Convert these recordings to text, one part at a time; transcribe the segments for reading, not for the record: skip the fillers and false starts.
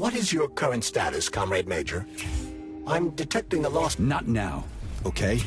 What is your current status, Comrade Major? I'm detecting a loss. Not now, okay?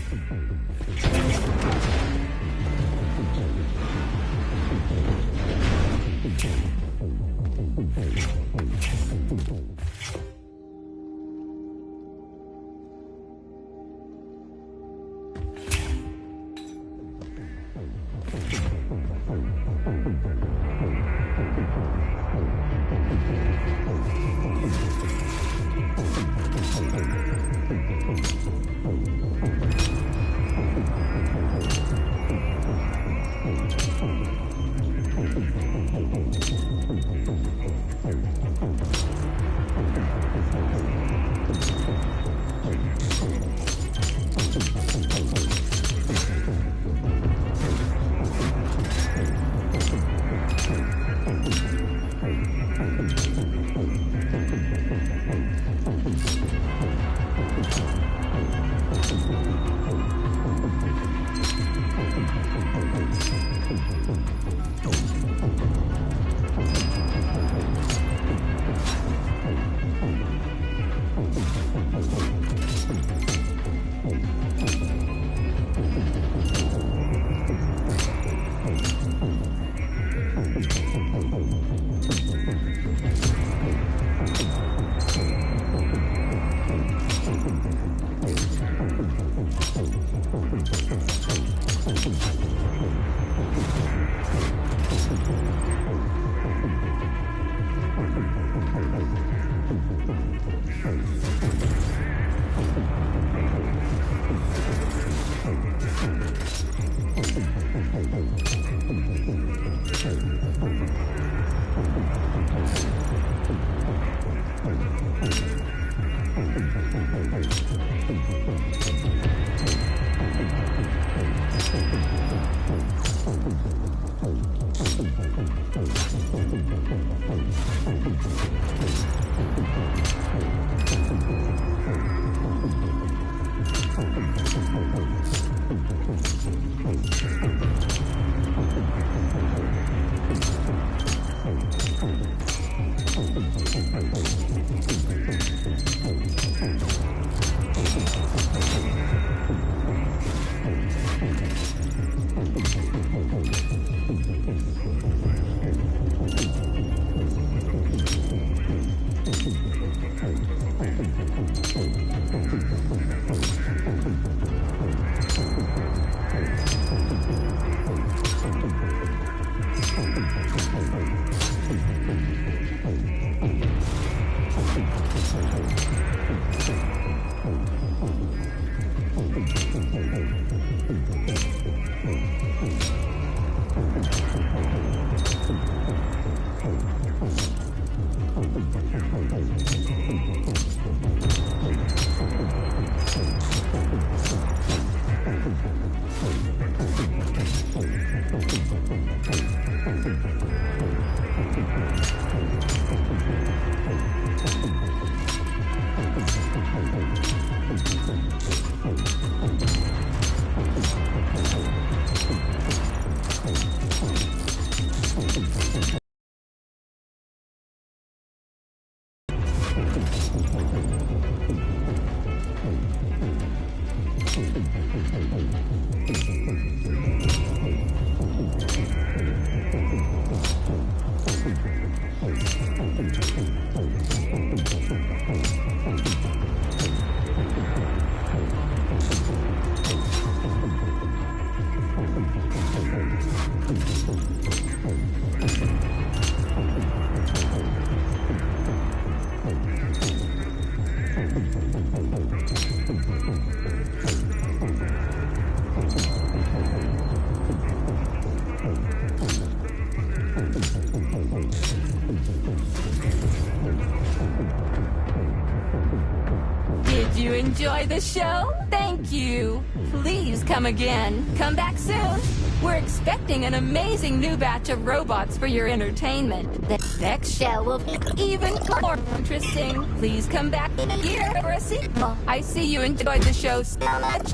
Did you enjoy the show? Thank you. Please come again. Come back soon. We're expecting an amazing new batch of robots for your entertainment. The next show will be even more interesting. Please come back here for a sequel. I see you enjoyed the show so much.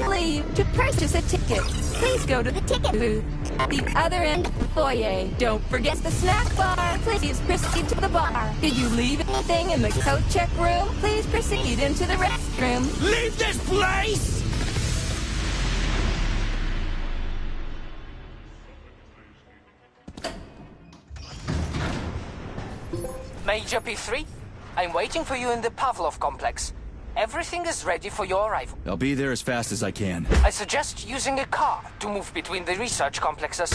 Leave to purchase a ticket. Please go to the ticket booth at the other end of the foyer. Don't forget the snack bar. Please proceed to the bar. Did you leave anything in the coat check room? Please proceed into the restroom. Leave this place! Major P3, I'm waiting for you in the Pavlov complex. Everything is ready for your arrival. I'll be there as fast as I can. I suggest using a car to move between the research complexes.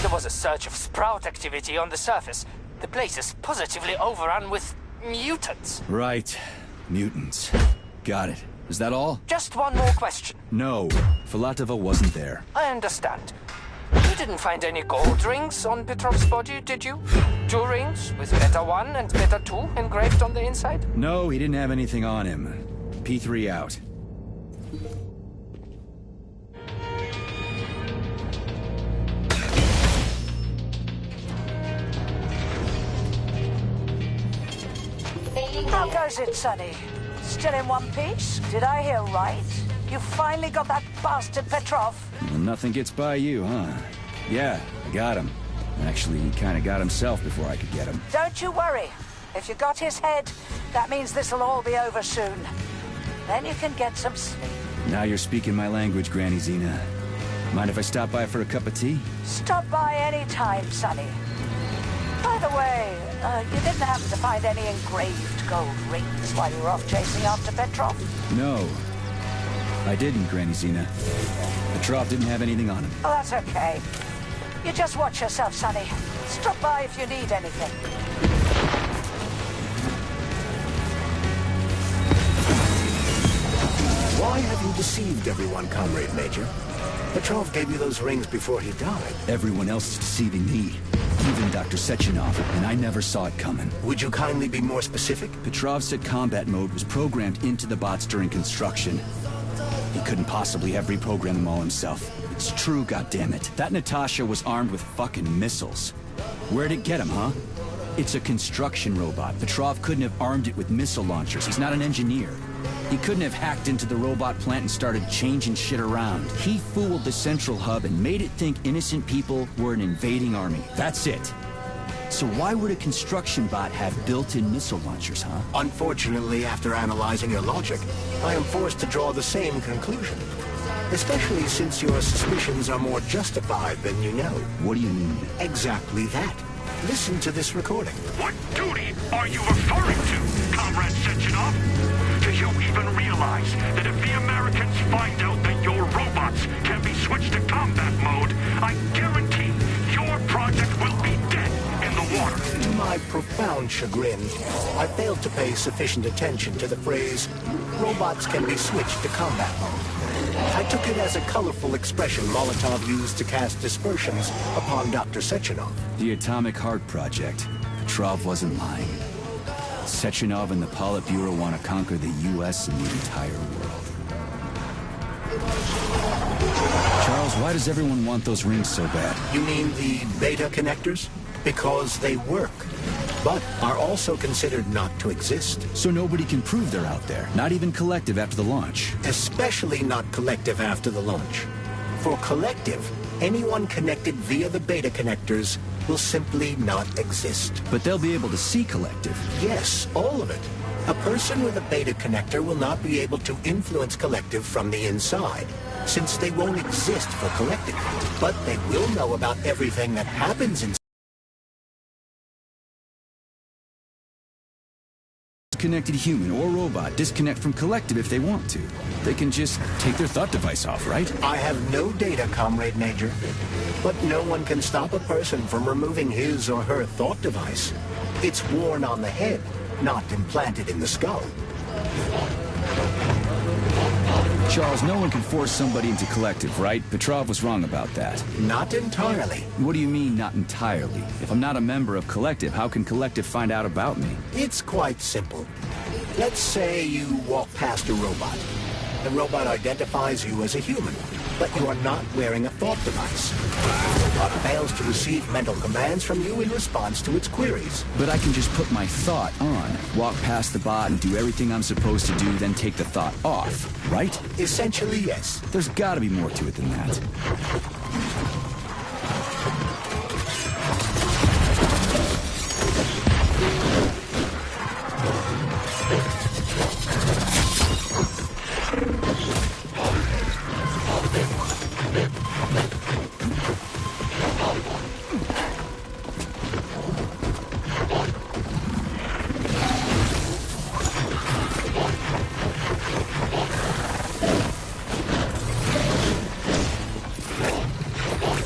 There was a surge of sprout activity on the surface. The place is positively overrun with mutants. Right. Mutants. Got it. Is that all? Just one more question. No. Filatova wasn't there. I understand. You didn't find any gold rings on Petrov's body, did you? 2 rings with Beta 1 and Beta 2 engraved on the inside? No, he didn't have anything on him. P3 out. How goes it, Sonny? Still in one piece? Did I hear right? You finally got that bastard Petrov? Well, nothing gets by you, huh? Yeah, I got him. Actually, he kind of got himself before I could get him. Don't you worry. If you got his head, that means this'll all be over soon. Then you can get some sleep. Now you're speaking my language, Granny Xena. Mind if I stop by for a cup of tea? Stop by any time, Sonny. By the way, you didn't happen to find any engraved gold rings while you were off chasing after Petrov? No. I didn't, Granny Xena. Petrov didn't have anything on him. Oh, that's okay. You just watch yourself, Sonny. Stop by if you need anything. Why have you deceived everyone, Comrade Major? Petrov gave you those rings before he died. Everyone else is deceiving me. Even Dr. Sechenov, and I never saw it coming. Would you kindly be more specific? Petrov said combat mode was programmed into the bots during construction. He couldn't possibly have reprogrammed them all himself. It's true, goddammit. That Natasha was armed with fucking missiles. Where'd it get him, huh? It's a construction robot. Petrov couldn't have armed it with missile launchers. He's not an engineer. He couldn't have hacked into the robot plant and started changing shit around. He fooled the central hub and made it think innocent people were an invading army. That's it. So why would a construction bot have built-in missile launchers, huh? Unfortunately, after analyzing your logic, I am forced to draw the same conclusion. Especially since your suspicions are more justified than you know. What do you mean? Exactly that. Listen to this recording. What duty are you referring to, Comrade Sechenov? Do you even realize that if the Americans find out that your robots can be switched to combat mode, I guarantee your project will be dead in the water? To my profound chagrin, I failed to pay sufficient attention to the phrase, robots can be switched to combat mode. I took it as a colorful expression Molotov used to cast dispersions upon Dr. Sechenov. The Atomic Heart Project. Petrov wasn't lying. Sechenov and the Politburo want to conquer the U.S. and the entire world. Charles, why does everyone want those rings so bad? You mean the beta connectors? Because they work, but are also considered not to exist. So nobody can prove they're out there, not even Collective after the launch. Especially not Collective after the launch. For Collective, anyone connected via the beta connectors will simply not exist. But they'll be able to see Collective. Yes, all of it. A person with a beta connector will not be able to influence Collective from the inside, since they won't exist for Collective. But they will know about everything that happens inside. Connected human or robot disconnect from Collective if they want to. They can just take their thought device off, right? I have no data, Comrade Major. But no one can stop a person from removing his or her thought device. It's worn on the head, not implanted in the skull. Charles, no one can force somebody into Collective, right? Petrov was wrong about that. Not entirely. What do you mean, not entirely? If I'm not a member of Collective, how can Collective find out about me? It's quite simple. Let's say you walk past a robot. The robot identifies you as a human, but you are not wearing a thought device. The robot fails to receive mental commands from you in response to its queries. But I can just put my thought on, walk past the bot and do everything I'm supposed to do, then take the thought off, right? Essentially, yes. There's gotta be more to it than that.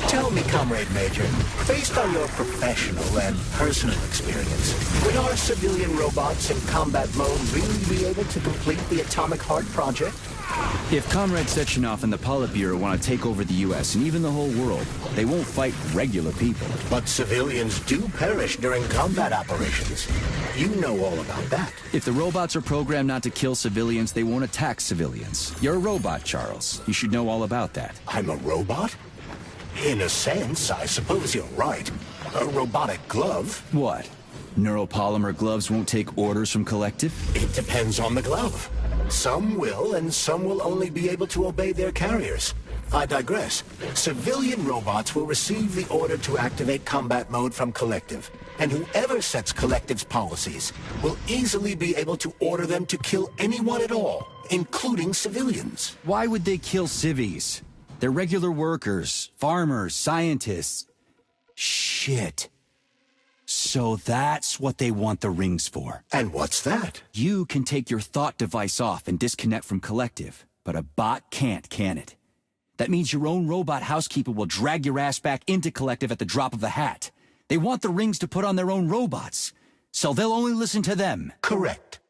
Tell me, Comrade Major, based on your professional and personal experience, would our civilian robots in combat mode really be able to complete the Atomic Heart project? If Comrade Sechenov and the Politburo want to take over the U.S. and even the whole world, they won't fight regular people. But civilians do perish during combat operations. You know all about that. If the robots are programmed not to kill civilians, they won't attack civilians. You're a robot, Charles. You should know all about that. I'm a robot? In a sense, I suppose you're right. A robotic glove? What? Neuropolymer gloves won't take orders from Collective? It depends on the glove. Some will, and some will only be able to obey their carriers. I digress. Civilian robots will receive the order to activate combat mode from Collective, and whoever sets Collective's policies will easily be able to order them to kill anyone at all, including civilians. Why would they kill civvies? They're regular workers, farmers, scientists. Shit. So that's what they want the rings for. And what's that? You can take your thought device off and disconnect from Collective, but a bot can't, can it? That means your own robot housekeeper will drag your ass back into Collective at the drop of a hat. They want the rings to put on their own robots, so they'll only listen to them. Correct.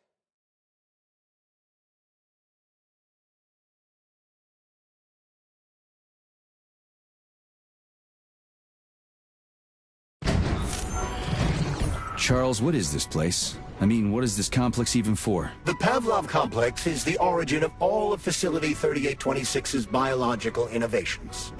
Charles, what is this place? I mean, what is this complex even for? The Pavlov Complex is the origin of all of Facility 3826's biological innovations.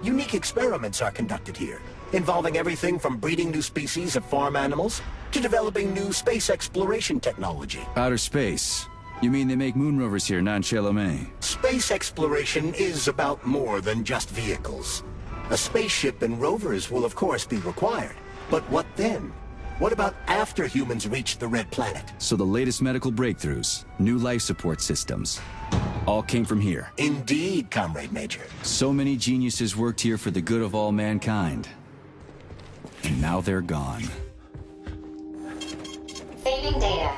Unique experiments are conducted here, involving everything from breeding new species of farm animals to developing new space exploration technology. Outer space? You mean they make moon rovers here, non-Chalomé? Space exploration is about more than just vehicles. A spaceship and rovers will of course be required. But what then? What about after humans reach the Red Planet? So the latest medical breakthroughs, new life support systems, all came from here. Indeed, Comrade Major. So many geniuses worked here for the good of all mankind. And now they're gone. Saving data.